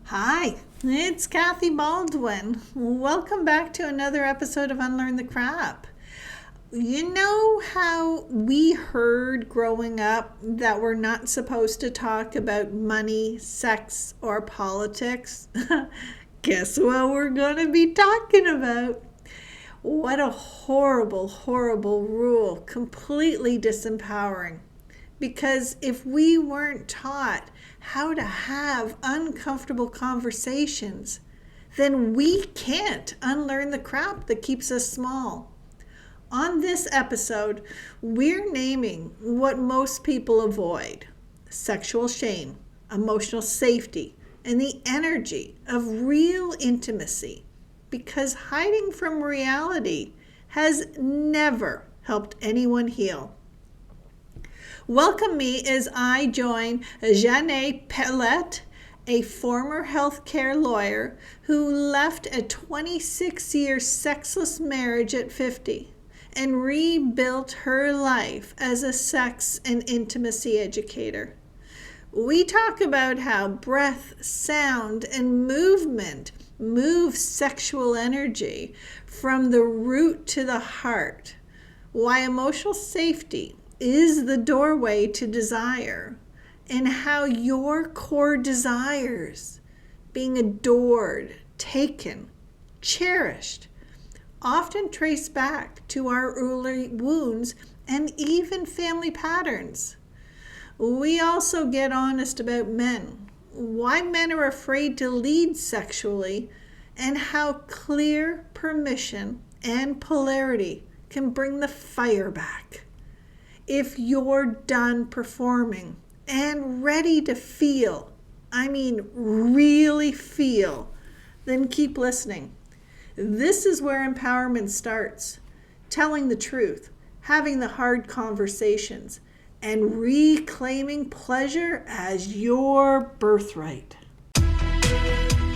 Hi, it's Kathy Baldwin. Welcome back to another episode of Unlearn the Crap. You know how we heard growing up that we're not supposed to talk about money, sex, or politics? Guess what we're going to be talking about? What a horrible, horrible rule. Completely disempowering. Because if we weren't taught how to have uncomfortable conversations, then we can't unlearn the crap that keeps us small. On this episode, we're naming what most people avoid: sexual shame, emotional safety, and the energy of real intimacy. Because hiding from reality has never helped anyone heal. Welcome me as I join Xanet Pailet, a former healthcare lawyer who left a 26-year sexless marriage at 50 and rebuilt her life as a sex and intimacy educator. We talk about how breath, sound, and movement move sexual energy from the root to the heart, why emotional safety is the doorway to desire, and how your core desires, being adored, taken, cherished, often trace back to our early wounds and even family patterns. We also get honest about men, why men are afraid to lead sexually, and how clear permission and polarity can bring the fire back. If you're done performing and ready to feel, I mean really feel, then keep listening. This is where empowerment starts: telling the truth, having the hard conversations, and reclaiming pleasure as your birthright.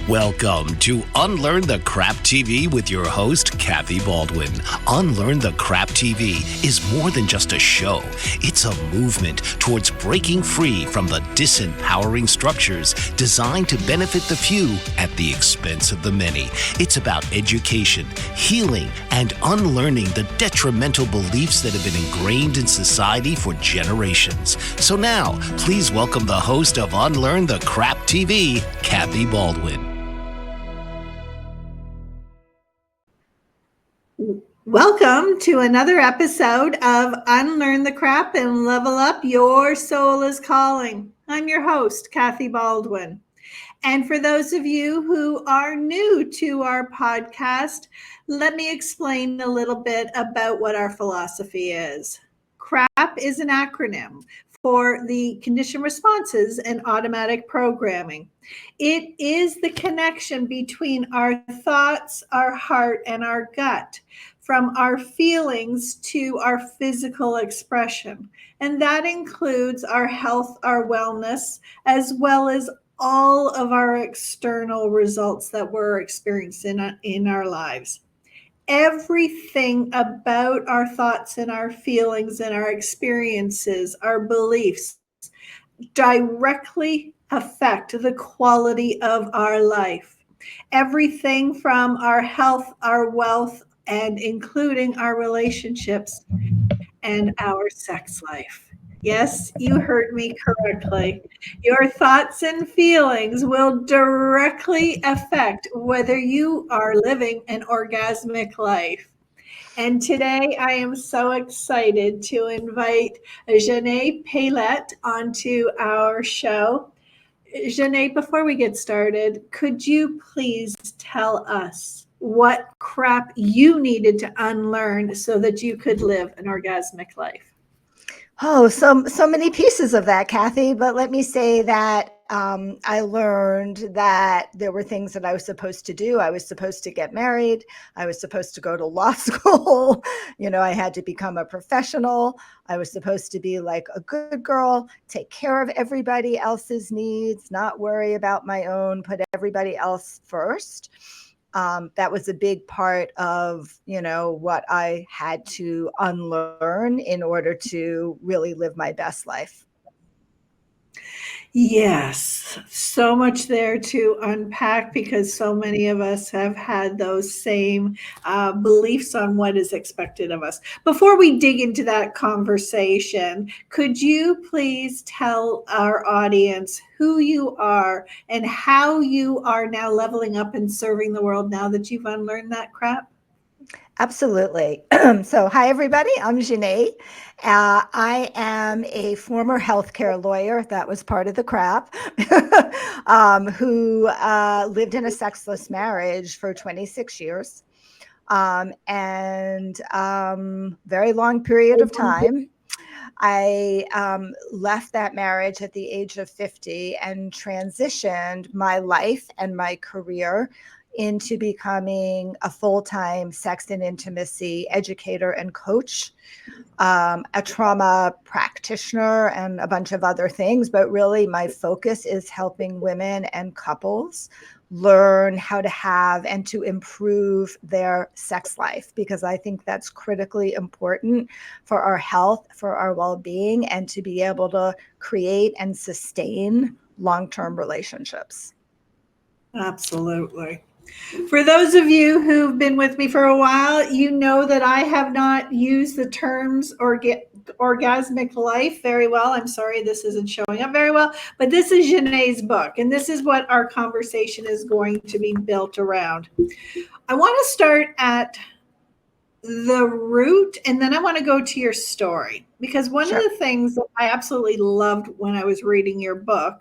Welcome to Unlearn the Crap TV with your host, Kathy Baldwin. Unlearn the Crap TV is more than just a show. It's a movement towards breaking free from the disempowering structures designed to benefit the few at the expense of the many. It's about education, healing, and unlearning the detrimental beliefs that have been ingrained in society for generations. So now, please welcome the host of Unlearn the Crap TV, Kathy Baldwin. Welcome to another episode of Unlearn the Crap and Level Up Your Soul is Calling. I'm your host, Kathy Baldwin. And for those of you who are new to our podcast, let me explain a little bit about what our philosophy is. CRAP is an acronym for the conditioned responses and automatic programming. It is the connection between our thoughts, our heart, and our gut, from our feelings to our physical expression. And that includes our health, our wellness, as well as all of our external results that we're experiencing in our lives. Everything about our thoughts and our feelings and our experiences, our beliefs, directly affect the quality of our life. Everything from our health, our wealth, and including our relationships and our sex life. Yes, you heard me correctly. Your thoughts and feelings will directly affect whether you are living an orgasmic life. And today I am so excited to invite Xanet Pailet onto our show. Xanet, before we get started, could you please tell us what crap you needed to unlearn so that you could live an orgasmic life? Oh, so many pieces of that, Kathy. But let me say that I learned that there were things that I was supposed to do. I was supposed to get married. I was supposed to go to law school. I had to become a professional. I was supposed to be like a good girl, take care of everybody else's needs, not worry about my own, put everybody else first. That was a big part of, what I had to unlearn in order to really live my best life. Yes, so much there to unpack because so many of us have had those same beliefs on what is expected of us. Before we dig into that conversation, could you please tell our audience who you are and how you are now leveling up and serving the world now that you've unlearned that crap? Absolutely. So, hi, everybody. I'm Xanet. I am a former healthcare lawyer. That was part of the crap, who lived in a sexless marriage for 26 years and very long period of time. I left that marriage at the age of 50 and transitioned my life and my career into becoming a full-time sex and intimacy educator and coach, a trauma practitioner, and a bunch of other things. But really, my focus is helping women and couples learn how to have and to improve their sex life, because I think that's critically important for our health, for our well-being, and to be able to create and sustain long-term relationships. Absolutely. For those of you who've been with me for a while, you know that I have not used the terms orgasmic life very well. I'm sorry, this isn't showing up very well, but this is Janae's book, and this is what our conversation is going to be built around. I want to start at the root, and then I want to go to your story, because one of Sure. the things that I absolutely loved when I was reading your book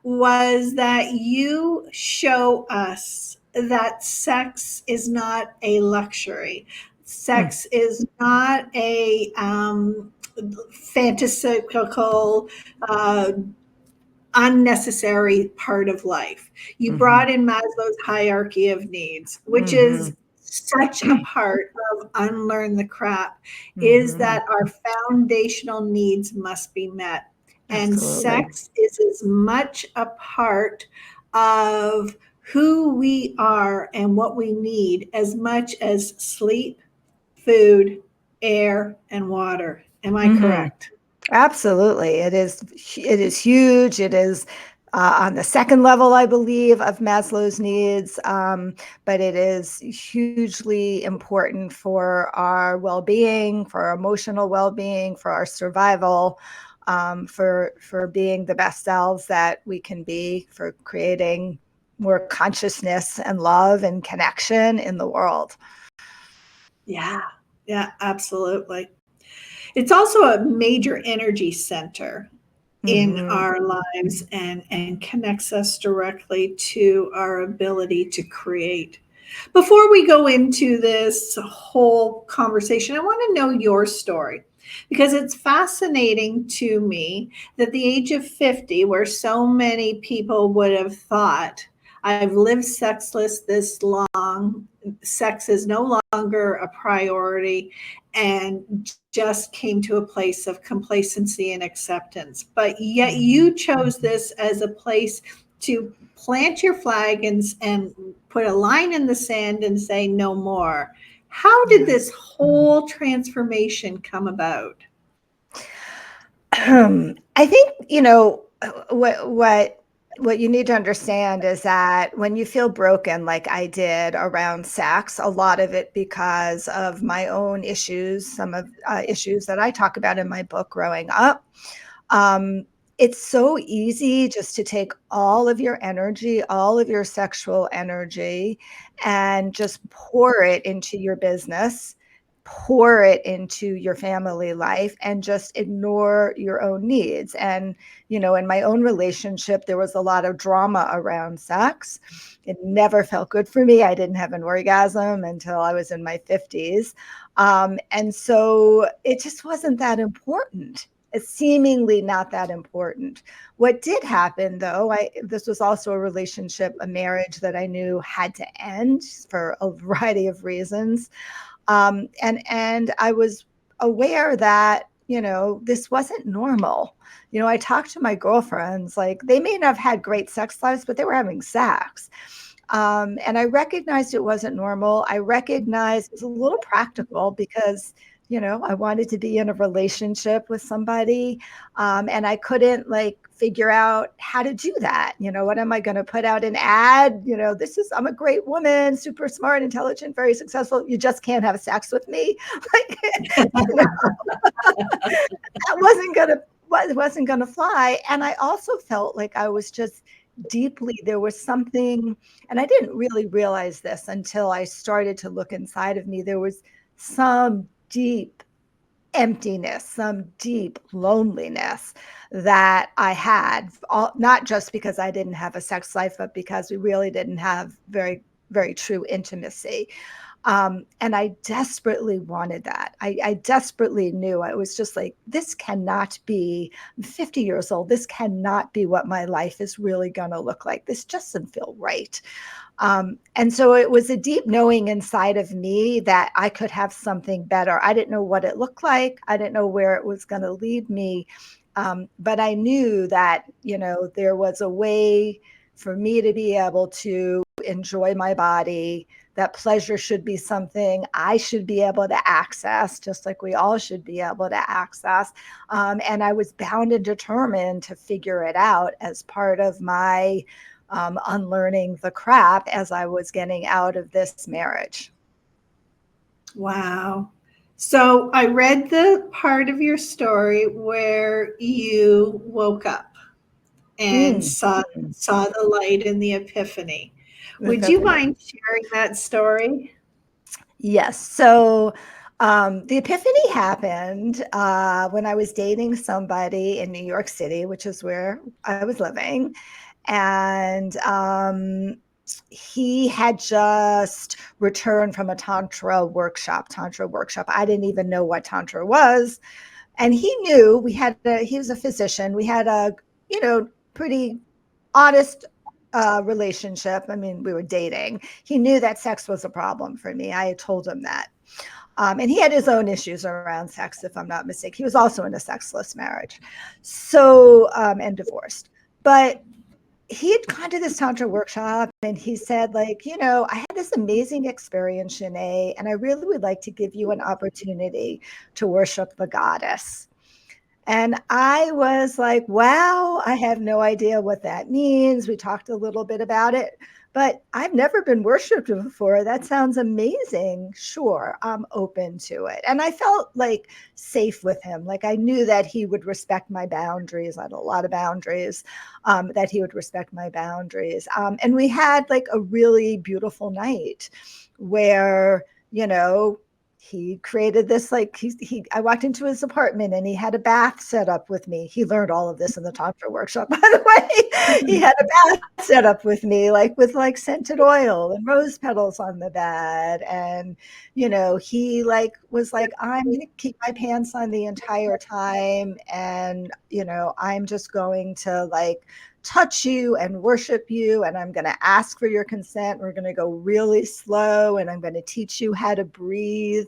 was that you show us that sex is not a luxury. Mm. Sex is not a fantastical, uh, unnecessary part of life. You Mhm. brought in Maslow's hierarchy of needs, which is Mhm. such a part of unlearn the crap, is Mhm. that our foundational needs must be met. And Absolutely. sex is as much a part of who we are and what we need as much as sleep, food, air, and water. Am I Mhm. correct? Absolutely. It is huge. It is on the second level, I believe, of Maslow's needs, but it is hugely important for our well-being, for our emotional well-being, for our survival, for being the best selves that we can be, for creating more consciousness and love and connection in the world. Yeah, yeah, absolutely. It's also a major energy center in Hmm. our lives and connects us directly to our ability to create. Before we go into this whole conversation, I want to know your story, because it's fascinating to me that the age of 50, where so many people would have thought, I've lived sexless this long, sex is no longer a priority, and just came to a place of complacency and acceptance. But yet Hmm. you chose this as a place to plant your flag and put a line in the sand and say no more. How did Yeah. this whole transformation come about? I think, what you need to understand is that when you feel broken like I did around sex, a lot of it because of my own issues, some of issues that I talk about in my book growing up. Um, it's so easy just to take all of your energy, all of your sexual energy, and just pour it into your business, pour it into your family life, and just ignore your own needs. And, in my own relationship, there was a lot of drama around sex. It never felt good for me. I didn't have an orgasm until I was in my 50s. And so it just wasn't that important. It's seemingly not that important. What did happen, though, this was also a relationship, a marriage that I knew had to end for a variety of reasons. And I was aware that, this wasn't normal. I talked to my girlfriends, like they may not have had great sex lives, but they were having sex. And I recognized it wasn't normal. I recognized it was a little practical because, I wanted to be in a relationship with somebody. And I couldn't like figure out how to do that. What am I going to put out an ad? I'm a great woman, super smart, intelligent, very successful. You just can't have sex with me. Like, that wasn't gonna fly. And I also felt like I was just there was something, and I didn't really realize this until I started to look inside of me. There was some deep emptiness, some deep loneliness that I had, not just because I didn't have a sex life, but because we really didn't have very, very true intimacy. And I desperately wanted that. I desperately knew. I was just like, this cannot be, I'm 50 years old. This cannot be what my life is really going to look like. This just doesn't feel right. And so it was a deep knowing inside of me that I could have something better. I didn't know what it looked like. I didn't know where it was going to lead me. But I knew that, there was a way for me to be able to enjoy my body, that pleasure should be something I should be able to access, just like we all should be able to access. And I was bound and determined to figure it out as part of my unlearning the crap as I was getting out of this marriage. Wow. So I read the part of your story where you woke up and saw the light and the epiphany. Would you mind sharing that story? Yes. So the epiphany happened when I was dating somebody in New York City, which is where I was living. And he had just returned from a Tantra workshop. I didn't even know what Tantra was. And he knew he was a physician. We had a, pretty honest relationship. I mean, we were dating. He knew that sex was a problem for me. I had told him that. And he had his own issues around sex, if I'm not mistaken. He was also in a sexless marriage. So, and divorced. But he had gone to this Tantra workshop and he said, like, I had this amazing experience, Xanet, and I really would like to give you an opportunity to worship the goddess. And I was like, wow, I have no idea what that means. We talked a little bit about it, but I've never been worshiped before. That sounds amazing. Sure, I'm open to it. And I felt like safe with him. Like I knew that he would respect my boundaries. I had a lot of boundaries, that he would respect my boundaries. And we had like a really beautiful night where, he created this, like I walked into his apartment and he had a bath set up with me. He learned all of this in the Tantra workshop, by the way. He had a bath set up with me, like with like scented oil and rose petals on the bed. And, he was like, I'm going to keep my pants on the entire time. And, I'm just going to like touch you and worship you, and I'm going to ask for your consent. We're going to go really slow, and I'm going to teach you how to breathe.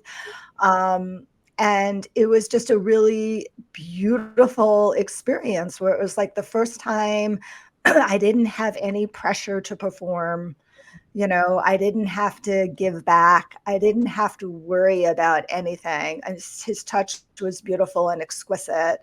And it was just a really beautiful experience where it was like the first time I didn't have any pressure to perform. I didn't have to give back. I didn't have to worry about anything. His touch was beautiful and exquisite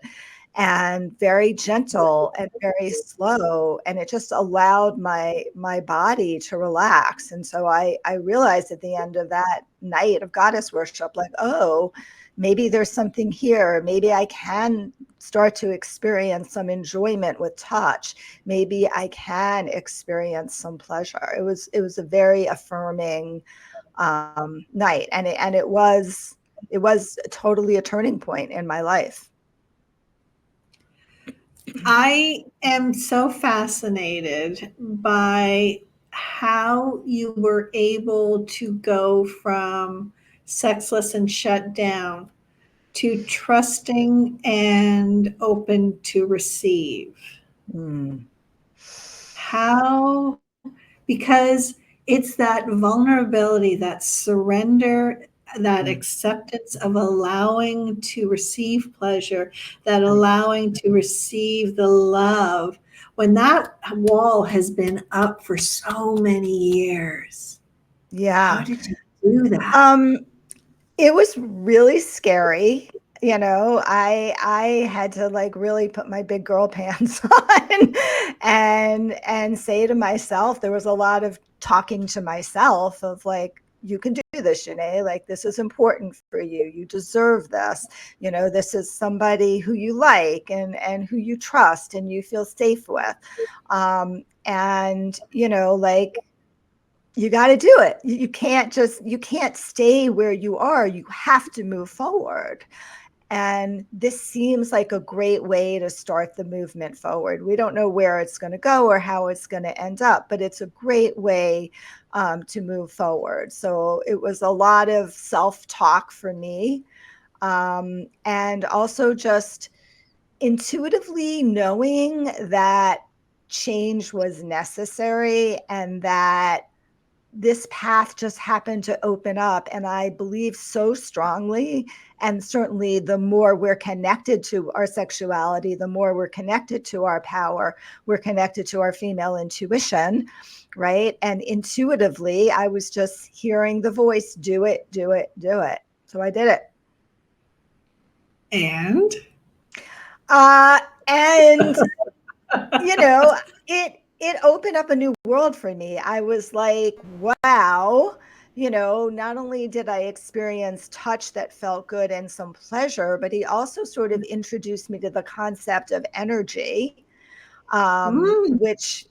and very gentle and very slow. And it just allowed my body to relax. And so I realized at the end of that night of goddess worship, like, oh, maybe there's something here. Maybe I can start to experience some enjoyment with touch. Maybe I can experience some pleasure. It was a very affirming night. And it was totally a turning point in my life. I am so fascinated by how you were able to go from sexless and shut down to trusting and open to receive. How? Because it's that vulnerability, that surrender, that acceptance of allowing to receive pleasure, that allowing to receive the love, when that wall has been up for so many years. Yeah. How did you do that? It was really scary. I had to like really put my big girl pants on and say to myself, there was a lot of talking to myself of like, you can do this, Xanet, like this is important for you. You deserve this. This is somebody who you like and who you trust and you feel safe with. And like you got to do it. You can't stay where you are. You have to move forward. And this seems like a great way to start the movement forward. We don't know where it's going to go or how it's going to end up, but it's a great way to move forward. So it was a lot of self-talk for me. And also just intuitively knowing that change was necessary and that this path just happened to open up. And I believe so strongly. And certainly the more we're connected to our sexuality, the more we're connected to our power, we're connected to our female intuition, right? And intuitively, I was just hearing the voice, do it, do it, do it. So I did it. And it opened up a new world for me. I was like, wow, not only did I experience touch that felt good and some pleasure, but he also sort of introduced me to the concept of energy, which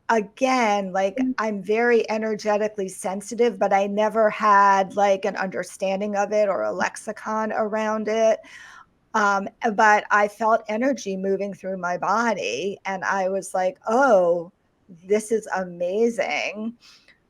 again, like I'm very energetically sensitive, but I never had like an understanding of it or a lexicon around it. But I felt energy moving through my body and I was like, oh, this is amazing.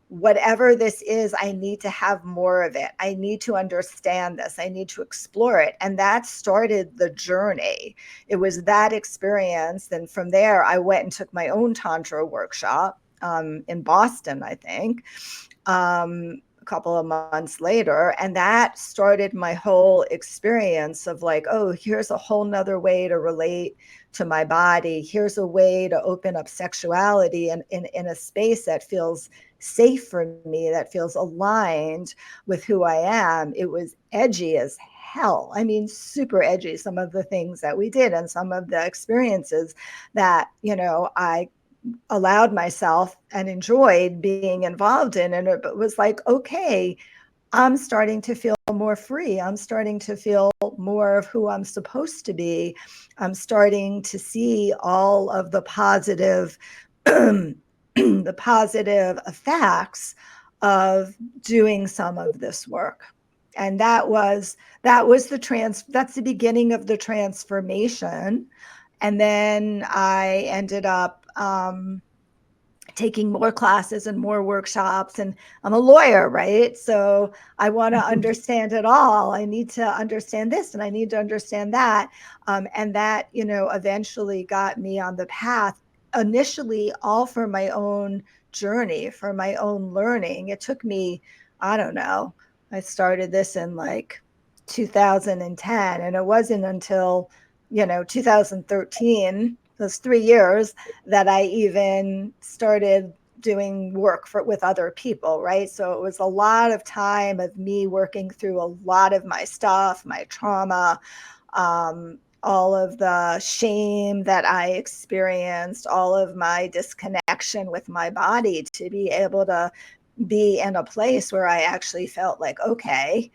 Whatever this is, I need to have more of it. I need to understand this. I need to explore it. And that started the journey. It was that experience. Then from there, I went and took my own Tantra workshop in Boston, I think. A couple of months later, and that started my whole experience of like, oh, here's a whole nother way to relate to my body. Here's a way to open up sexuality in a space that feels safe for me, that feels aligned with who I am. It was edgy as hell. I mean, super edgy, some of the things that we did and some of the experiences that, I allowed myself and enjoyed being involved in. And it was like, okay, I'm starting to feel more free. I'm starting to feel more of who I'm supposed to be. I'm starting to see all of the positive, the positive effects of doing some of this work. And that's the beginning of the transformation. And then I ended up taking more classes and more workshops, and I'm a lawyer, right? So I want to understand it all. I need to understand this and I need to understand that. And that, eventually got me on the path, initially all for my own journey, for my own learning. It took me, I don't know, I started this in like 2010, and it wasn't until 2013, those 3 years, that I even started doing work with other people, right? So it was a lot of time of me working through a lot of my stuff, my trauma, all of the shame that I experienced, all of my disconnection with my body, to be able to be in a place where I actually felt like, okay,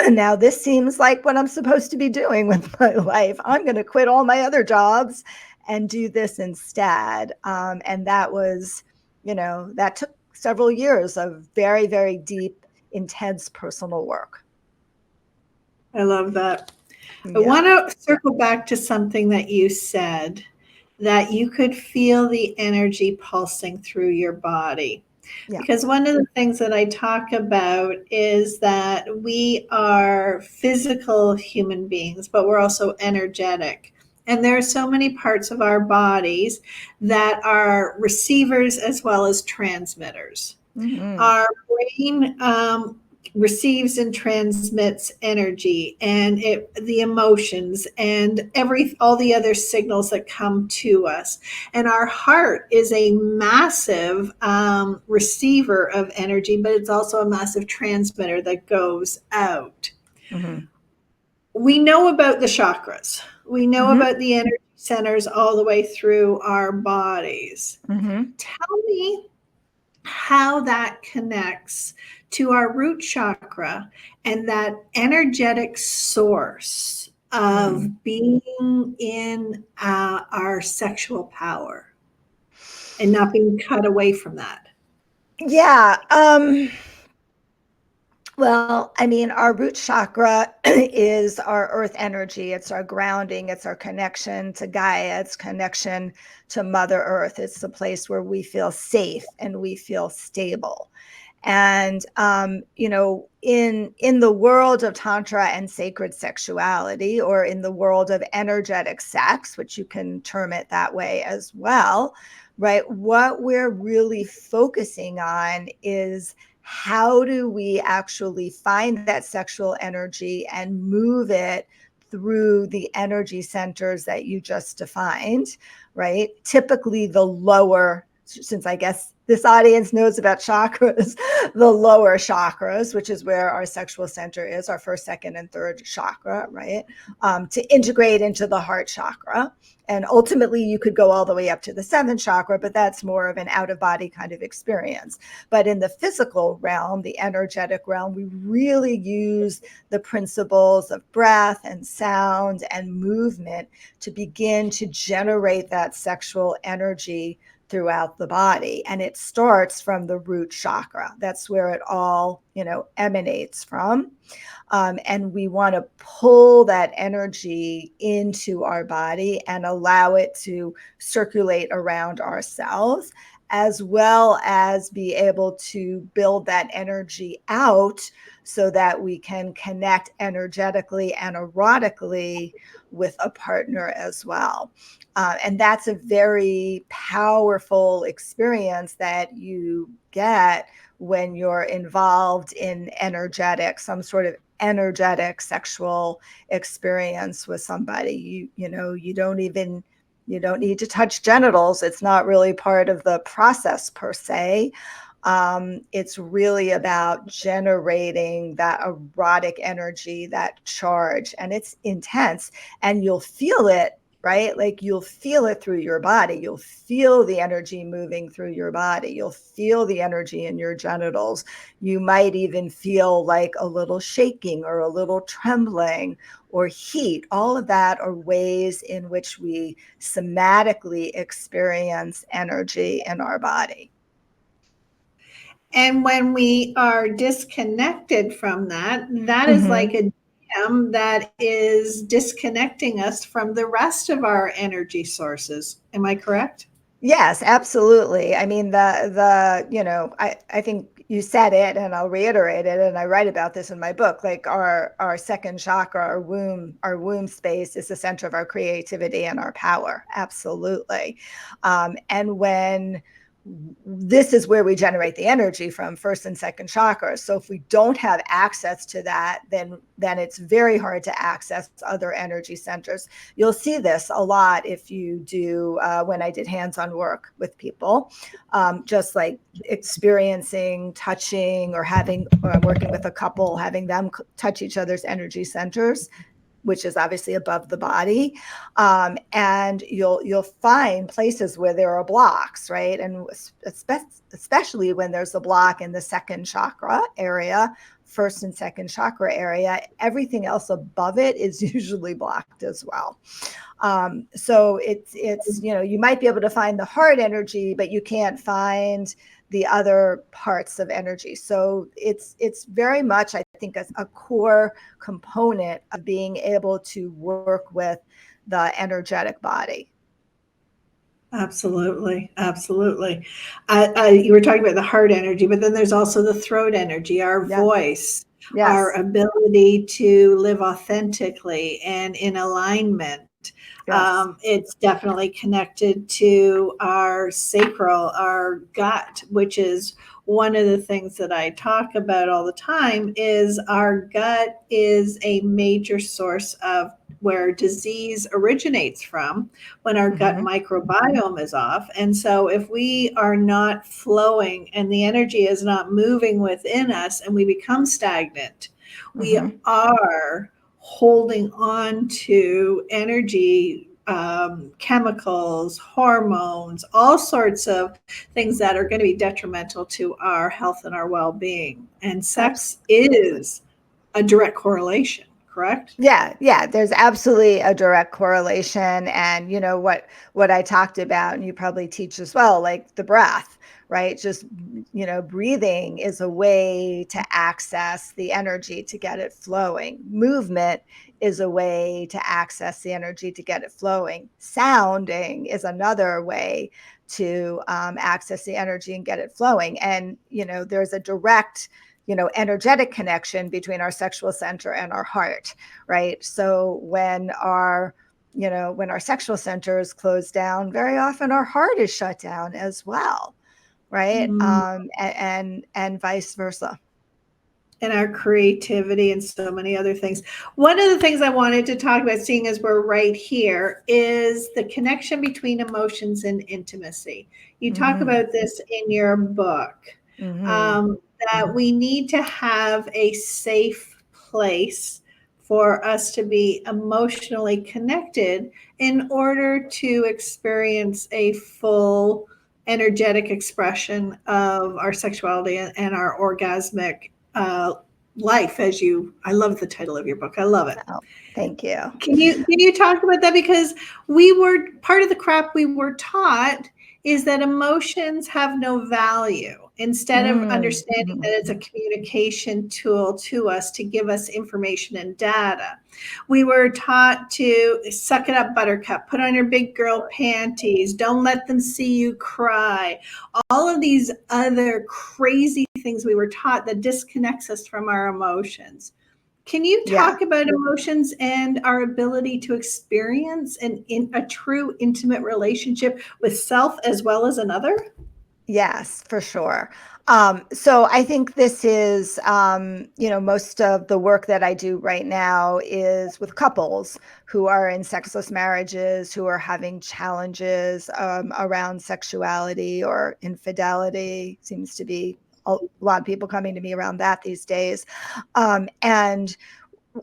now this seems like what I'm supposed to be doing with my life. I'm going to quit all my other jobs and do this instead. And that was, that took several years of very, very deep, intense personal work. I love that. Yeah. I want to circle back to something that you said, that you could feel the energy pulsing through your body. Yeah. Because one of the things that I talk about is that we are physical human beings, but we're also energetic. And there are so many parts of our bodies that are receivers as well as transmitters. Mm-hmm. Our brain receives and transmits energy and the emotions and all the other signals that come to us. And our heart is a massive receiver of energy, but it's also a massive transmitter that goes out. Mm-hmm. we know about the chakras. We know Mm-hmm. about the energy centers all the way through our bodies. Mm-hmm. Tell me how that connects to our root chakra and that energetic source of being in our sexual power and not being cut away from that. Yeah. Well, I mean, our root chakra is our earth energy. It's our grounding. It's our connection to Gaia. It's connection to Mother Earth. It's the place where we feel safe and we feel stable. And in the world of tantra and sacred sexuality, or in the world of energetic sex, which you can term it that way as well, right? What we're really focusing on is how do we actually find that sexual energy and move it through the energy centers that you just defined, right? Typically the lower, since I guess this audience knows about chakras, the lower chakras, which is where our sexual center is, our first, second, and third chakra, right? To integrate into the heart chakra. And ultimately, you could go all the way up to the seventh chakra, but that's more of an out of body kind of experience. But in the physical realm, the energetic realm, we really use the principles of breath and sound and movement to begin to generate that sexual energy throughout the body. And it starts from the root chakra. That's where it all, emanates from. And we want to pull that energy into our body and allow it to circulate around ourselves, as well as be able to build that energy out so that we can connect energetically and erotically with a partner as well. And that's a very powerful experience that you get when you're involved in some sort of energetic sexual experience with somebody. You don't need to touch genitals. It's not really part of the process per se. It's really about generating that erotic energy, that charge, and it's intense, and you'll feel it, right? Like you'll feel it through your body. You'll feel the energy moving through your body. You'll feel the energy in your genitals. You might even feel like a little shaking or a little trembling or heat. All of that are ways in which we somatically experience energy in our body. And when we are disconnected from that, that is like Mm-hmm. a dam that is disconnecting us from the rest of our energy sources. Am I correct? Yes, absolutely. I mean, I think you said it and I'll reiterate it. And I write about this in my book, like our second chakra, our womb space is the center of our creativity and our power. Absolutely. And when this is where we generate the energy from, first and second chakras. So if we don't have access to that, then it's very hard to access other energy centers. You'll see this a lot if you do when I did hands-on work with people, just like experiencing, touching, or working with a couple, having them touch each other's energy centers, which is obviously above the body. And you'll find places where there are blocks, right? And especially when there's a block in the second chakra area, first and second chakra area, everything else above it is usually blocked as well. So it's you might be able to find the heart energy, but you can't find the other parts of energy. So it's very much, I think, a core component of being able to work with the energetic body. Absolutely. Absolutely. You were talking about the heart energy, but then there's also the throat energy, our Yeah. voice, our Yes. ability to live authentically and in alignment. Yes. It's definitely connected to our sacral, our gut, which is one of the things that I talk about all the time. Is our gut is a major source of where disease originates from when our gut Mm-hmm. microbiome is off. And so if we are not flowing and the energy is not moving within us and we become stagnant, we Mm-hmm. are holding on to energy, chemicals, hormones, all sorts of things that are going to be detrimental to our health and our well-being. And sex Absolutely. is a direct correlation, correct? Yeah, there's absolutely a direct correlation. And what I talked about, and you probably teach as well, like the breath, right? Just, breathing is a way to access the energy to get it flowing. Movement is a way to access the energy to get it flowing. Sounding is another way to access the energy and get it flowing. And, there's a direct energetic connection between our sexual center and our heart, right? So when our sexual center is closed down, very often our heart is shut down as well, right? Mm. And vice versa. And our creativity and so many other things. One of the things I wanted to talk about, seeing as we're right here, is the connection between emotions and intimacy. You talk Mm-hmm. about this in your book, Mm-hmm. that we need to have a safe place for us to be emotionally connected in order to experience a full energetic expression of our sexuality and our orgasmic life. I love the title of your book. I love it. Oh, thank you. Can you talk about that? Because we were part of the crap we were taught is that emotions have no value, instead of understanding Mm-hmm. that it's a communication tool to us to give us information and data. We were taught to suck it up, buttercup, put on your big girl panties, don't let them see you cry. All of these other crazy things we were taught that disconnects us from our emotions. Can you Yeah. talk about emotions and our ability to experience in a true intimate relationship with self as well as another? Yes, for sure. So I think this is, most of the work that I do right now is with couples who are in sexless marriages, who are having challenges around sexuality or infidelity. Seems to be a lot of people coming to me around that these days. And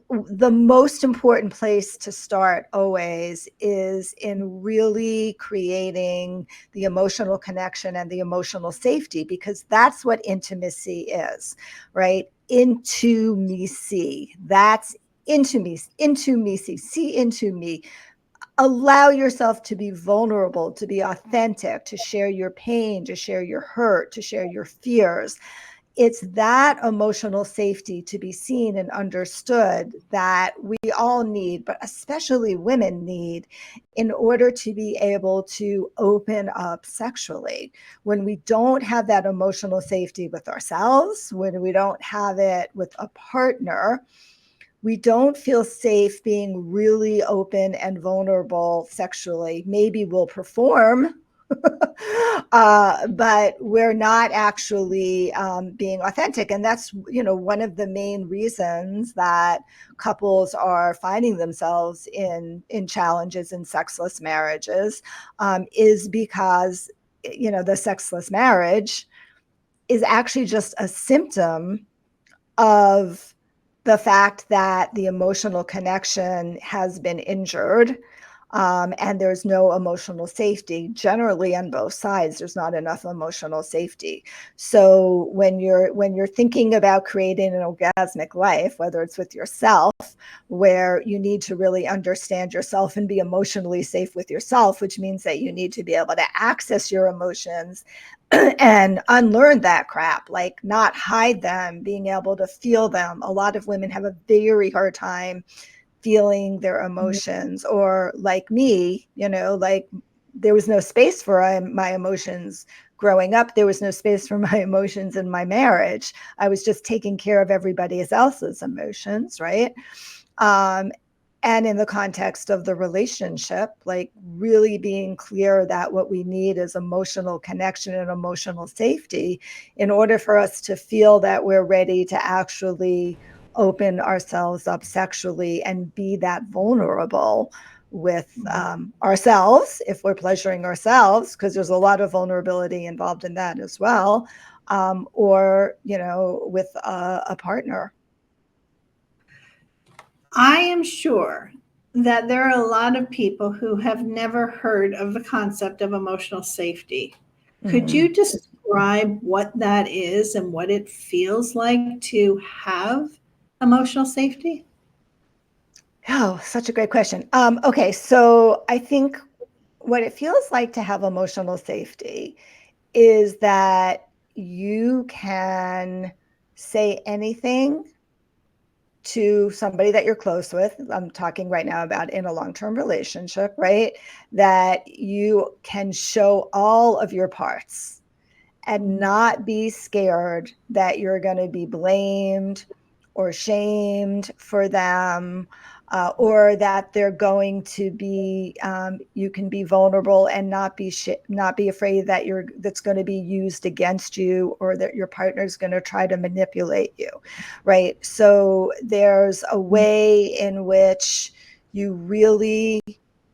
the most important place to start always is in really creating the emotional connection and the emotional safety, because that's what intimacy is, right? Into me, see. That's into me, see into me. Allow yourself to be vulnerable, to be authentic, to share your pain, to share your hurt, to share your fears. It's that emotional safety to be seen and understood that we all need, but especially women need, in order to be able to open up sexually. When we don't have that emotional safety with ourselves, when we don't have it with a partner, we don't feel safe being really open and vulnerable sexually. Maybe we'll perform, but we're not actually being authentic. And that's, one of the main reasons that couples are finding themselves in challenges in sexless marriages, is because, the sexless marriage is actually just a symptom of the fact that the emotional connection has been injured, and there's no emotional safety. Generally, on both sides, there's not enough emotional safety. So when you're thinking about creating an orgasmic life, whether it's with yourself, where you need to really understand yourself and be emotionally safe with yourself, which means that you need to be able to access your emotions and unlearn that crap, like not hide them, being able to feel them. A lot of women have a very hard time feeling their emotions, or like me, like there was no space for my emotions growing up. There was no space for my emotions in my marriage. I was just taking care of everybody else's emotions, right? Um, and in the context of the relationship, like really being clear that what we need is emotional connection and emotional safety in order for us to feel that we're ready to actually open ourselves up sexually and be that vulnerable with ourselves, if we're pleasuring ourselves, because there's a lot of vulnerability involved in that as well, or with a partner. I am sure that there are a lot of people who have never heard of the concept of emotional safety. Could Mhm. you describe what that is and what it feels like to have emotional safety? Oh, such a great question. Okay, so I think what it feels like to have emotional safety is that you can say anything to somebody that you're close with. I'm talking right now about in a long-term relationship, right? That you can show all of your parts and not be scared that you're going to be blamed or shamed for them, or that they're going to be, you can be vulnerable and not be afraid that that's going to be used against you, or that your partner is going to try to manipulate you, right? So there's a way in which you really,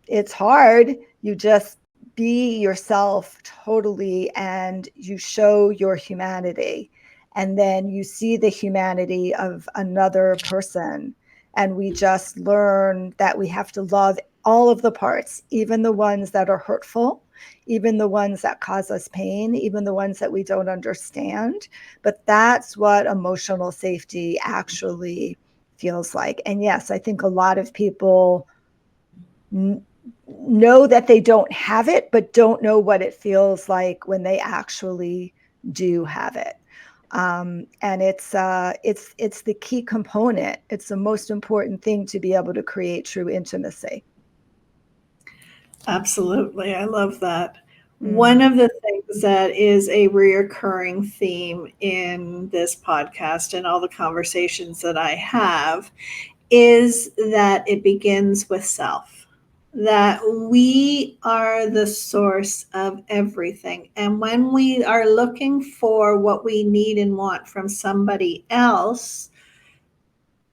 it's hard. You just be yourself totally, and you show your humanity, and then you see the humanity of another person, and we just learn that we have to love all of the parts, even the ones that are hurtful, even the ones that cause us pain, even the ones that we don't understand. But that's what emotional safety actually feels like. And yes, I think a lot of people know that they don't have it, but don't know what it feels like when they actually do have it. And it's the key component. It's the most important thing to be able to create true intimacy. Absolutely. I love that. One Mm. of the things that is a reoccurring theme in this podcast and all the conversations that I have is that it begins with self, that we are the source of everything. And when we are looking for what we need and want from somebody else,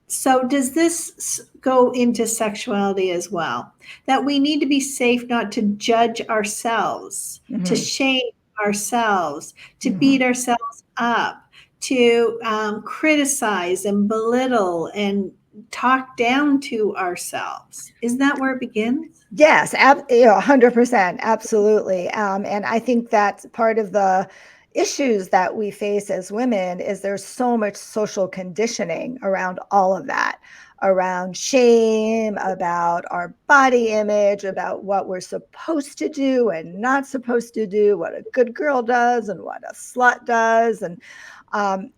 so does this go into sexuality as well? That we need to be safe not to judge ourselves, to Mm-hmm. shame ourselves, to Mm-hmm. beat ourselves up, to criticize and belittle and talk down to ourselves. Is that where it begins? Yes, 100%, absolutely. And I think that's part of the issues that we face as women is there's so much social conditioning around all of that, around shame, about our body image, about what we're supposed to do and not supposed to do, what a good girl does and what a slut does. And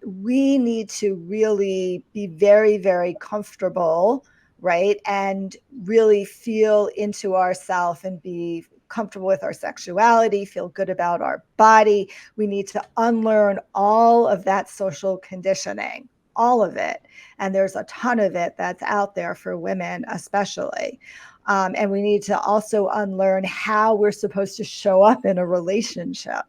we need to really be very, very comfortable, right? And really feel into ourself and be comfortable with our sexuality, feel good about our body. We need to unlearn all of that social conditioning, all of it. And there's a ton of it that's out there for women, especially. And we need to also unlearn how we're supposed to show up in a relationship,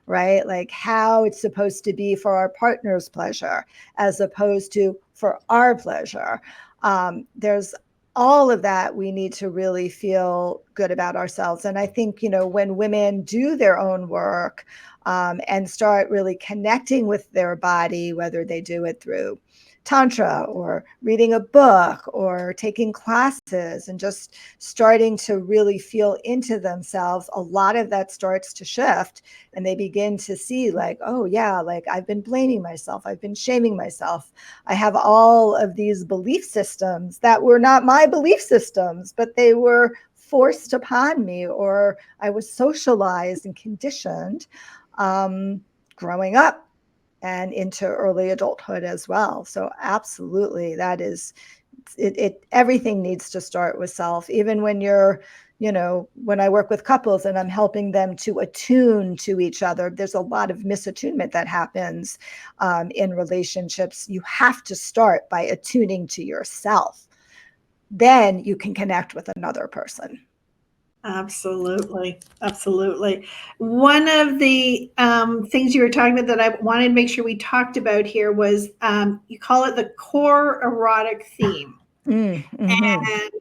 right? Like how it's supposed to be for our partner's pleasure as opposed to for our pleasure. There's all of that. We need to really feel good about ourselves. And I think, when women do their own work, and start really connecting with their body, whether they do it through Tantra or reading a book or taking classes and just starting to really feel into themselves, a lot of that starts to shift, and they begin to see like, oh yeah, like I've been blaming myself, I've been shaming myself, I have all of these belief systems that were not my belief systems, but they were forced upon me, or I was socialized and conditioned, growing up and into early adulthood as well. So absolutely, that is it. Everything needs to start with self. Even when you're, when I work with couples and I'm helping them to attune to each other, there's a lot of misattunement that happens in relationships. You have to start by attuning to yourself. Then you can connect with another person. Absolutely. Absolutely. One of the things you were talking about that I wanted to make sure we talked about here was you call it the core erotic theme. Mm-hmm. And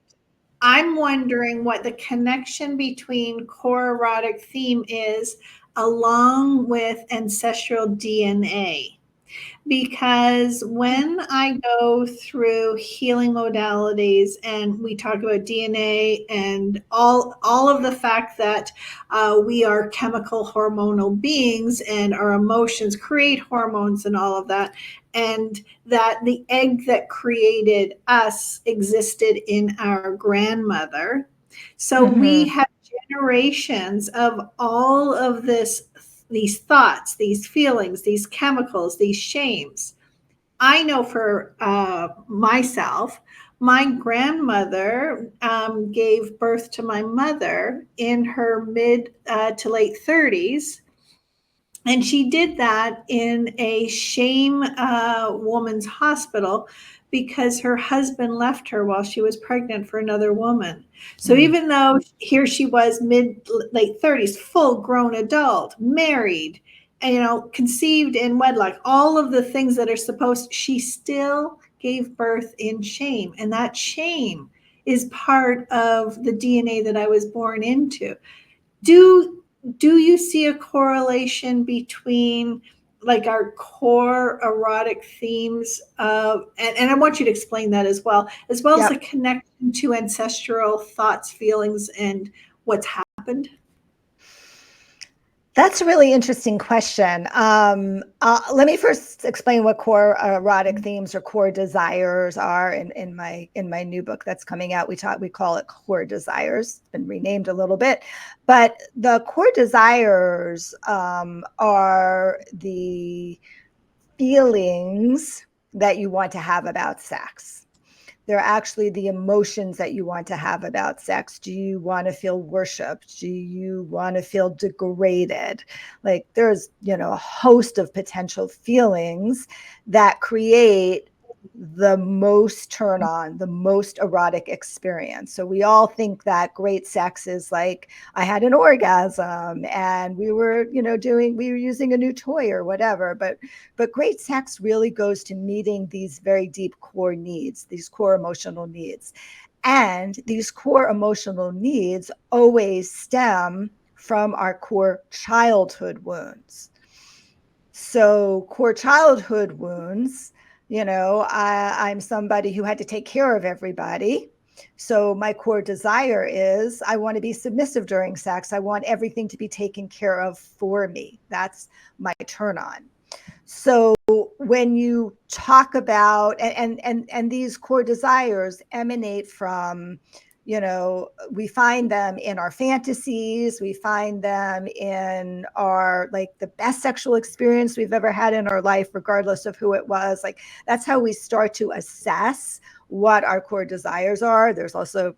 I'm wondering what the connection between core erotic theme is along with ancestral DNA. because when I go through healing modalities and we talk about DNA and all of the fact that we are chemical hormonal beings and our emotions create hormones and all of that, and that the egg that created us existed in our grandmother. So we Mm-hmm. have generations of all of these thoughts, these feelings, these chemicals, these shames. I know for myself, my grandmother gave birth to my mother in her mid to late 30s. And she did that in a shame woman's hospital because her husband left her while she was pregnant for another woman. So Mm. even though here she was mid late 30s, full grown adult, married, and, conceived in wedlock, all of the things that are supposed, she still gave birth in shame. And that shame is part of the DNA that I was born into. Do you see a correlation between like our core erotic themes of, and I want you to explain that as well as the Yep. connection to ancestral thoughts, feelings, and what's happened? That's a really interesting question. Let me first explain what core erotic themes or core desires are in my new book that's coming out. We call it core desires. It's been renamed a little bit, but the core desires are the feelings that you want to have about sex. They're actually the emotions that you want to have about sex. Do you want to feel worshiped? Do you want to feel degraded? Like there's, a host of potential feelings that create the most turn on, the most erotic experience. So we all think that great sex is like, I had an orgasm and we were using a new toy or whatever. But great sex really goes to meeting these very deep core needs, these core emotional needs. And these core emotional needs always stem from our core childhood wounds. So core childhood wounds, I'm somebody who had to take care of everybody. So my core desire is I want to be submissive during sex. I want everything to be taken care of for me. That's my turn on. So when you talk about and these core desires emanate from, we find them in our fantasies, we find them in our like the best sexual experience we've ever had in our life, regardless of who it was. Like that's how we start to assess what our core desires are. There's also,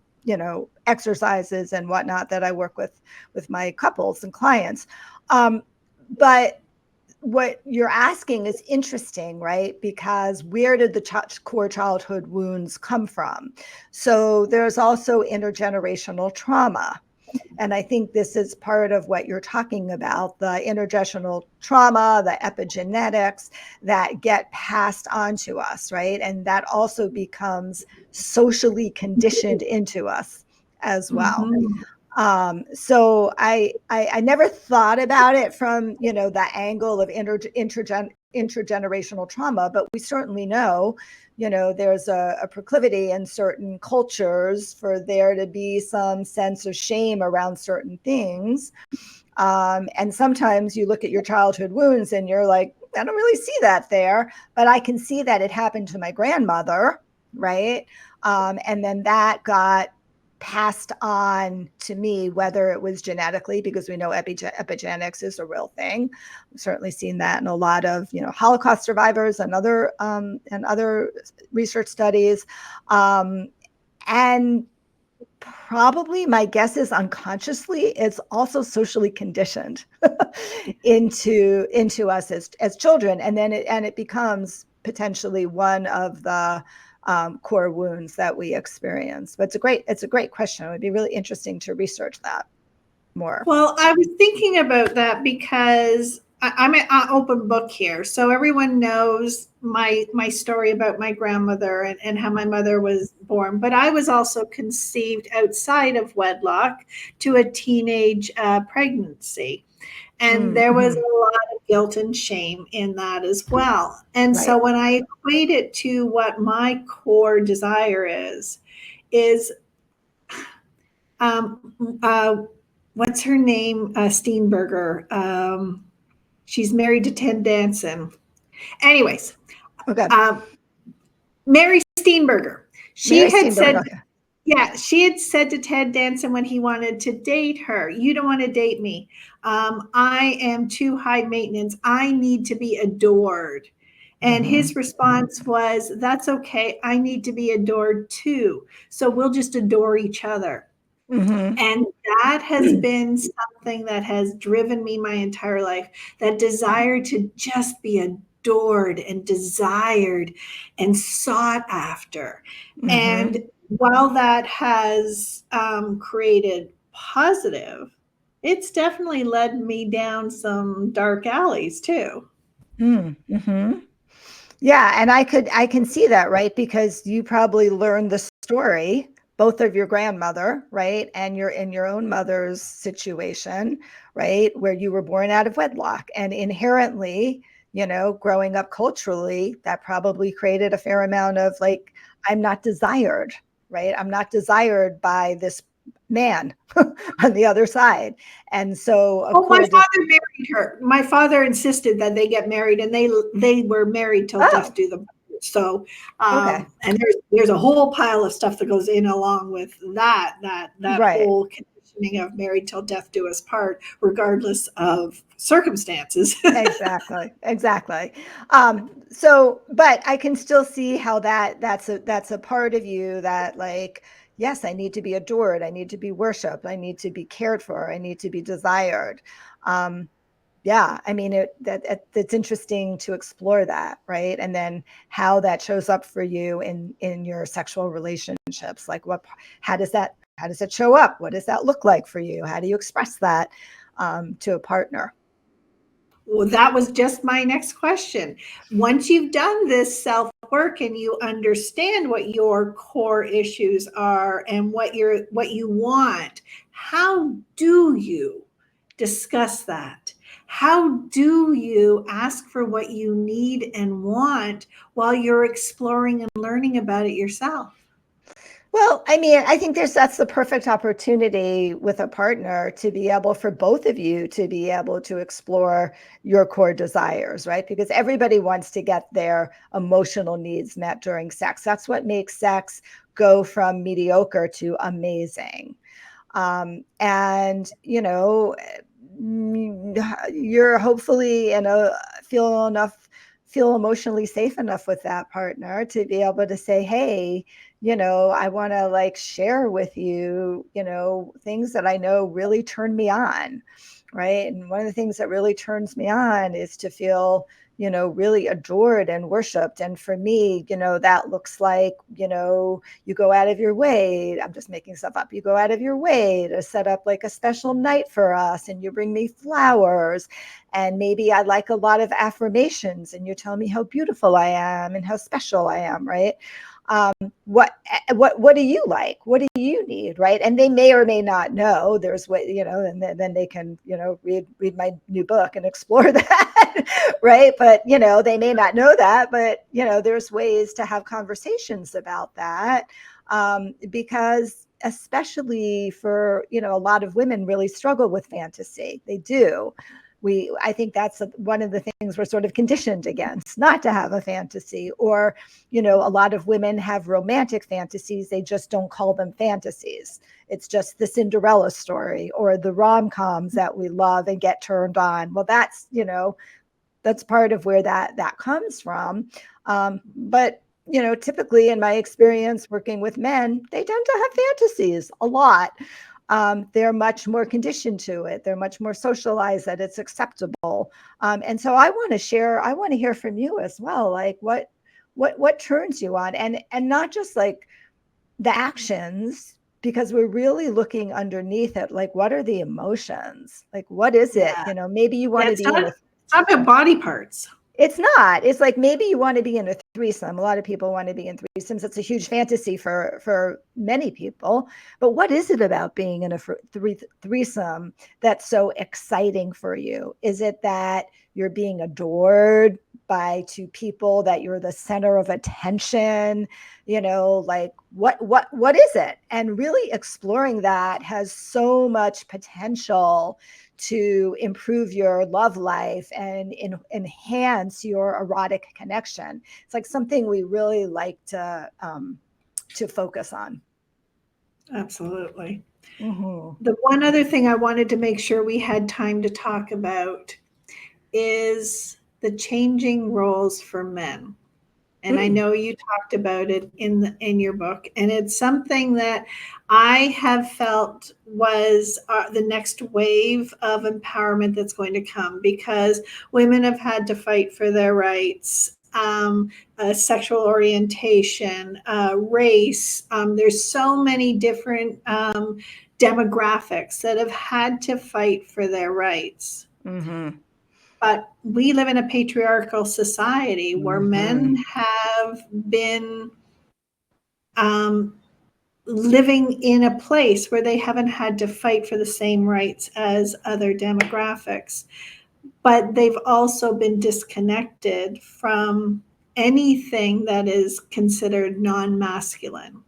exercises and whatnot that I work with my couples and clients. But what you're asking is interesting, right? Because where did the core childhood wounds come from? So there's also intergenerational trauma. And I think this is part of what you're talking about, the intergenerational trauma, the epigenetics that get passed on to us, right? And that also becomes socially conditioned into us as well. Mm-hmm. So I never thought about it from the angle of intergenerational trauma, but we certainly know there's a proclivity in certain cultures for there to be some sense of shame around certain things. And sometimes you look at your childhood wounds and you're like, I don't really see that there, but I can see that it happened to my grandmother, right? And then that got passed on to me, whether it was genetically, because we know epigenetics is a real thing. We've certainly seen that in a lot of Holocaust survivors and other research studies, and probably my guess is unconsciously it's also socially conditioned into us as children, and then it becomes potentially one of the core wounds that we experience. But it's a great question. It would be really interesting to research that more. Well, I was thinking about that because I'm an open book here, so everyone knows my story about my grandmother and how my mother was born. But I was also conceived outside of wedlock to a teenage pregnancy, and there was Mm-hmm. a lot of guilt and shame in that as well. And so when I equate it to what my core desire is what's her name? Steenberger. She's married to Ted Danson. Anyways, Okay. Mary Steenberger. She had said, okay. yeah, she had said to Ted Danson when he wanted to date her, "You don't want to date me. I am too high maintenance. I need to be adored." And his response was, "That's okay. I need to be adored too. So we'll just adore each other." And that has been something that has driven me my entire life, that desire to just be adored and desired and sought after. And while that has created positive, it's definitely led me down some dark alleys too. Yeah, and I can see that, right? Because you probably learned the story, both of your grandmother, right? And you're in your own mother's situation, right? Where you were born out of wedlock. And inherently, growing up culturally, that probably created a fair amount of like, I'm not desired, right? I'm not desired by this man on the other side. And so my father married her. My father insisted that they get married, and they were married till death do them part. So and there's a whole pile of stuff that goes in along with that whole conditioning of married till death do us part, regardless of circumstances. Exactly. So, but I can still see how that's a part of you that like, yes, I need to be adored. I need to be worshiped. I need to be cared for. I need to be desired. Yeah, I mean, it's interesting to explore that, right? And then how that shows up for you in your sexual relationships. Like how does that show up? What does that look like for you? How do you express that to a partner? Well, that was just my next question. Once you've done this self work and you understand what your core issues are and what you want, how do you discuss that? How do you ask for what you need and want while you're exploring and learning about it yourself? Well, I mean, I think that's the perfect opportunity with a partner to be able for both of you to be able to explore your core desires, right? Because everybody wants to get their emotional needs met during sex. That's what makes sex go from mediocre to amazing. And, you're hopefully feel emotionally safe enough with that partner to be able to say, hey, I want to like share with you, things that I know really turn me on. Right. And one of the things that really turns me on is to feel, really adored and worshiped. And for me, that looks like, you go out of your way. I'm just making stuff up. You go out of your way to set up like a special night for us, and you bring me flowers. And maybe I like a lot of affirmations, and you tell me how beautiful I am and how special I am. Right. What do you like? What do you need? Right. And they may or may not know. There's what, and then they can, read my new book and explore that. Right. But, they may not know that, but, there's ways to have conversations about that. Because especially for, a lot of women really struggle with fantasy. They do. I think that's one of the things we're sort of conditioned against, not to have a fantasy. Or, a lot of women have romantic fantasies. They just don't call them fantasies. It's just the Cinderella story or the rom-coms that we love and get turned on. Well, that's part of where that comes from. But typically in my experience working with men, they tend to have fantasies a lot. They're much more conditioned to it. They're much more socialized that it's acceptable. And so I want to hear from you as well. Like what turns you on, and not just like the actions, because we're really looking underneath it. Like, what are the emotions? Like, what is it? Maybe you want to be It's not about body parts. It's not. It's like maybe you want to be in a threesome. A lot of people want to be in threesomes. It's a huge fantasy for many people. But what is it about being in a threesome that's so exciting for you? Is it that you're being adored by two people, that you're the center of attention? Like what is it? And really exploring that has so much potential to improve your love life and enhance your erotic connection. It's like something we really like to focus on. Absolutely. Mm-hmm. The one other thing I wanted to make sure we had time to talk about is the changing roles for men. And I know you talked about it in your book, and it's something that I have felt was the next wave of empowerment that's going to come, because women have had to fight for their rights, sexual orientation, race. There's so many different demographics that have had to fight for their rights. Mm-hmm. But we live in a patriarchal society where men have been living in a place where they haven't had to fight for the same rights as other demographics. But they've also been disconnected from anything that is considered non-masculine.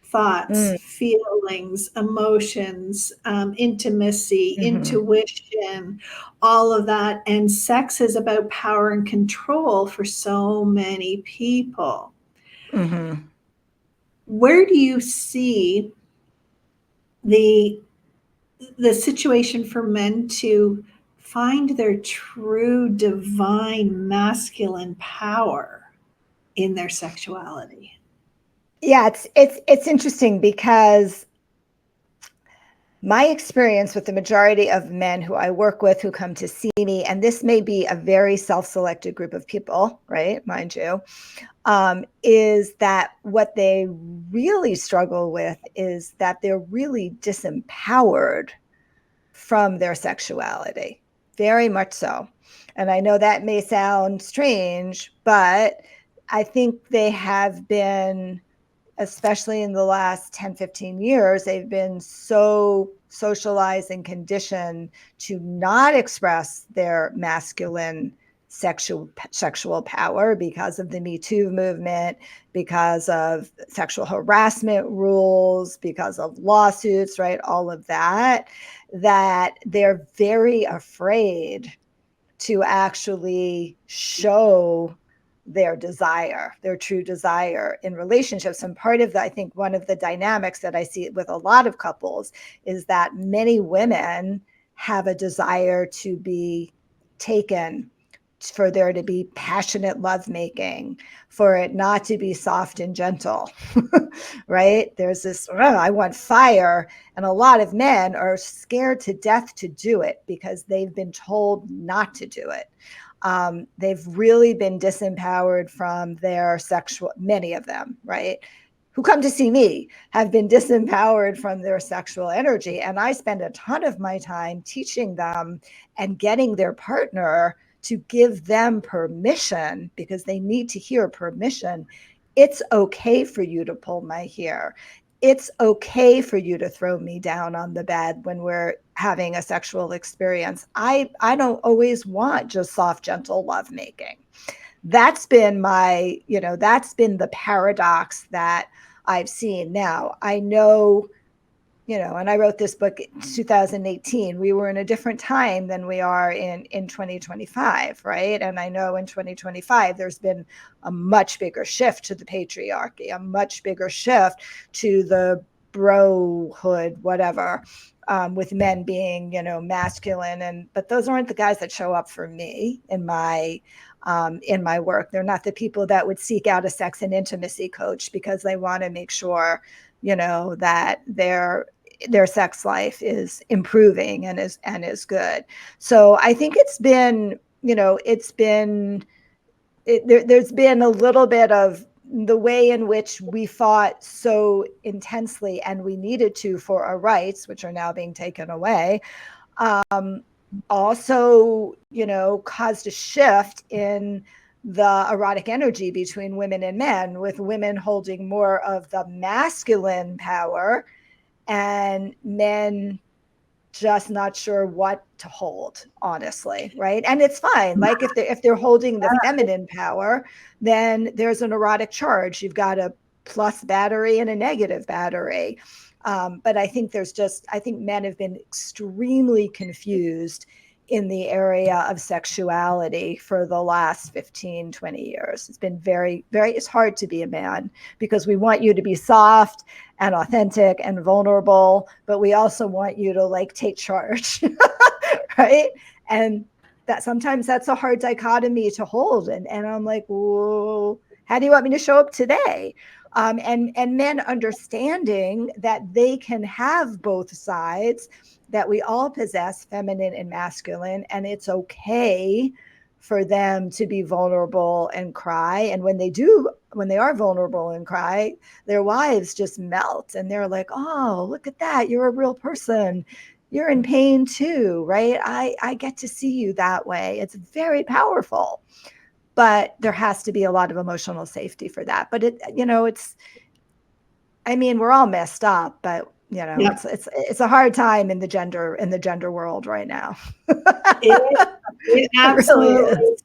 Thoughts, feelings, emotions, intimacy, intuition, all of that. And sex is about power and control for so many people. Mm-hmm. Where do you see the situation for men to find their true divine masculine power in their sexuality? Yeah, it's interesting because my experience with the majority of men who I work with who come to see me, and this may be a very self-selected group of people, right? Mind you, is that what they really struggle with is that they're really disempowered from their sexuality, very much so. And I know that may sound strange, but I think they have been, especially in the last 10, 15 years, they've been so socialized and conditioned to not express their masculine sexual power because of the Me Too movement, because of sexual harassment rules, because of lawsuits, right? All of that, that they're very afraid to actually show their desire, their true desire in relationships. And part of I think one of the dynamics that I see with a lot of couples is that many women have a desire to be taken, for there to be passionate lovemaking, for it not to be soft and gentle, right? There's this, oh, I want fire. And a lot of men are scared to death to do it because they've been told not to do it. They've really been disempowered from their sexual, many of them, right? Who come to see me have been disempowered from their sexual energy. And I spend a ton of my time teaching them and getting their partner to give them permission, because they need to hear permission. It's okay for you to pull my hair. It's okay for you to throw me down on the bed when we're having a sexual experience. I don't always want just soft, gentle lovemaking. That's been that's been the paradox that I've seen. Now, I know, and I wrote this book in 2018. We were in a different time than we are in 2025, right? And I know in 2025, there's been a much bigger shift to the patriarchy, a much bigger shift to the brohood, whatever, with men being, masculine. But those aren't the guys that show up for me in my work. They're not the people that would seek out a sex and intimacy coach because they want to make sure, that their sex life is improving and is good. So I think there's been a little bit of the way in which we fought so intensely, and we needed to, for our rights, which are now being taken away. also, caused a shift in the erotic energy between women and men, with women holding more of the masculine power and men just not sure what to hold, honestly, right? And it's fine. Like if they're holding the feminine power, then there's an erotic charge. You've got a plus battery and a negative battery. But I think I think men have been extremely confused in the area of sexuality for the last 15, 20 years. It's been it's hard to be a man because we want you to be soft and authentic and vulnerable, but we also want you to like take charge, right? And that sometimes that's a hard dichotomy to hold. And I'm like, whoa, how do you want me to show up today? And men understanding that they can have both sides, that we all possess feminine and masculine, and it's okay for them to be vulnerable and cry. And when they are vulnerable and cry, their wives just melt and they're like, oh, look at that. You're a real person. You're in pain too, right? I get to see you that way. It's very powerful, but there has to be a lot of emotional safety for that. But we're all messed up, but Yeah. it's a hard time in the gender world right now. It It really absolutely is.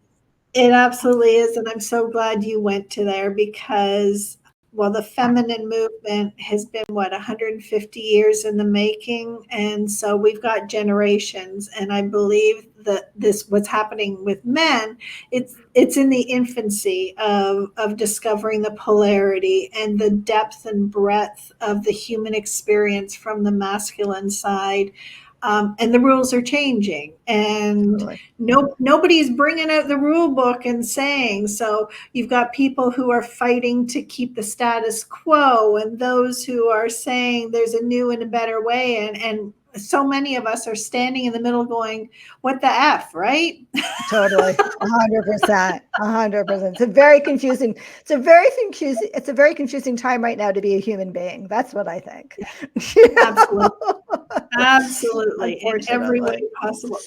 It absolutely is. And I'm so glad you went to there because, well, the feminine movement has been, 150 years in the making. And so we've got generations. And I believe that what's happening with men, it's in the infancy of discovering the polarity and the depth and breadth of the human experience from the masculine side. And the rules are changing, and Totally. nobody's bringing out the rule book and saying. So you've got people who are fighting to keep the status quo, and those who are saying there's a new and a better way. And so many of us are standing in the middle, going, "What the f?" Right? Totally. 100%. 100%. It's a very confusing. It's a very confusing time right now to be a human being. That's what I think. Absolutely, absolutely, in every way Unfortunately. possible.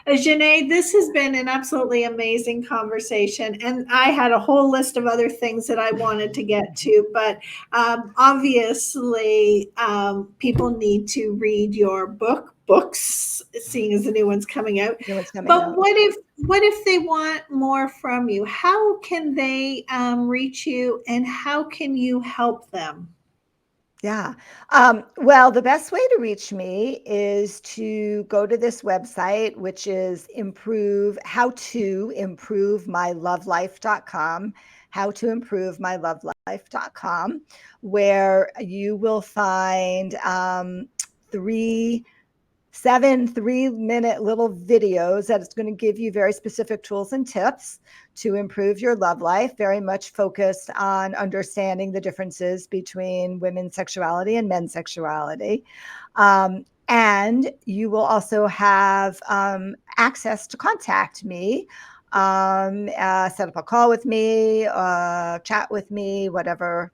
Janae, this has been an absolutely amazing conversation. And I had a whole list of other things that I wanted to get to, but obviously, people need to read your books, seeing as the new one's coming out. You know what's coming But out. what if they want more from you? How can they reach you, and how can you help them? Yeah. Well, the best way to reach me is to go to this website, which is how to improve my love life.com, how to improve my love life.com, where you will find three 3-minute little videos that it's going to give you very specific tools and tips to improve your love life, very much focused on understanding the differences between women's sexuality and men's sexuality. And you will also have access to contact me, set up a call with me, chat with me, whatever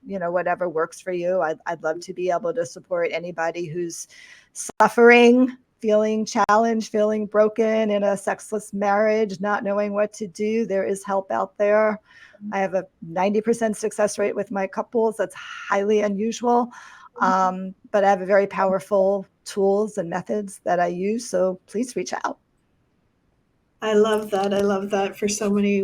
works for you. I'd love to be able to support anybody who's suffering, feeling challenged, feeling broken in a sexless marriage, not knowing what to do. There is help out there. I have a 90% success rate with my couples. That's highly unusual. But I have a very powerful tools and methods that I use. So please reach out. I love that. I love that for so many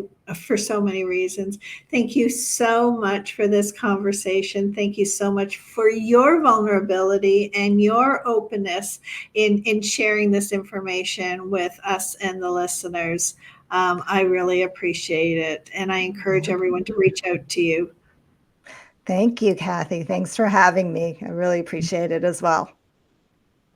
reasons. Thank you so much for this conversation. Thank you so much for your vulnerability and your openness in sharing this information with us and the listeners. I really appreciate it, and I encourage everyone to reach out to you. Thank you, Kathy. Thanks for having me. I really appreciate it as well.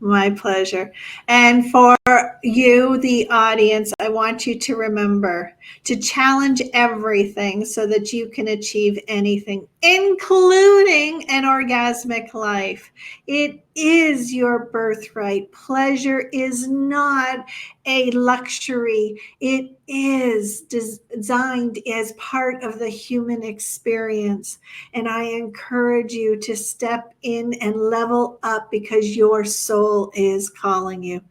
My pleasure. And for you, the audience, I want you to remember to challenge everything so that you can achieve anything, including an orgasmic life. It is your birthright. Pleasure is not a luxury, it is designed as part of the human experience. And I encourage you to step in and level up because your soul is calling you.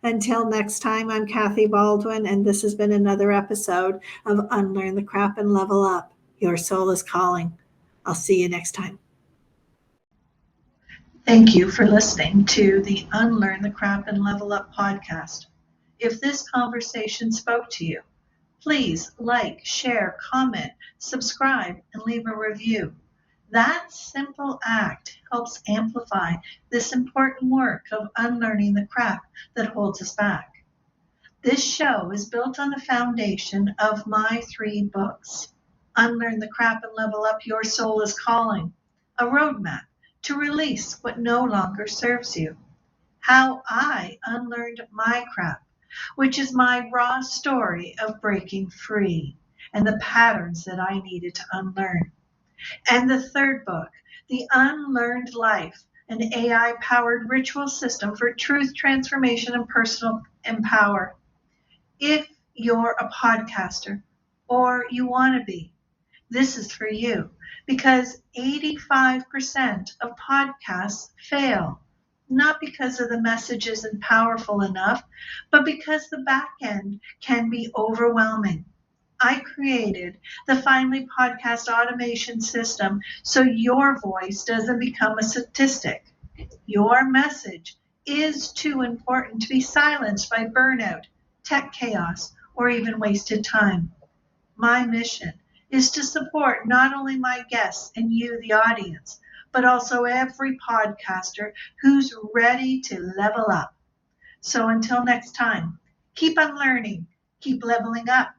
Until next time, I'm Kathy Baldwin, and this has been another episode of Unlearn the Crap and Level Up. Your soul is calling. I'll see you next time. Thank you for listening to the Unlearn the Crap and Level Up podcast. If this conversation spoke to you, please like, share, comment, subscribe, and leave a review. That simple act helps amplify this important work of unlearning the crap that holds us back. This show is built on the foundation of my 3 books: Unlearn the Crap and Level Up, Your Soul is Calling, a roadmap to release what no longer serves you. How I Unlearned My Crap, which is my raw story of breaking free and the patterns that I needed to unlearn. And the 3rd book, The Unlearned Life, an AI-powered ritual system for truth transformation and personal empower. If you're a podcaster or you want to be, this is for you, because 85% of podcasts fail, not because of the message isn't powerful enough, but because the back end can be overwhelming. I created the Finally Podcast automation system so your voice doesn't become a statistic. Your message is too important to be silenced by burnout, tech chaos, or even wasted time. My mission is to support not only my guests and you, the audience, but also every podcaster who's ready to level up. So until next time, keep unlearning, keep leveling up,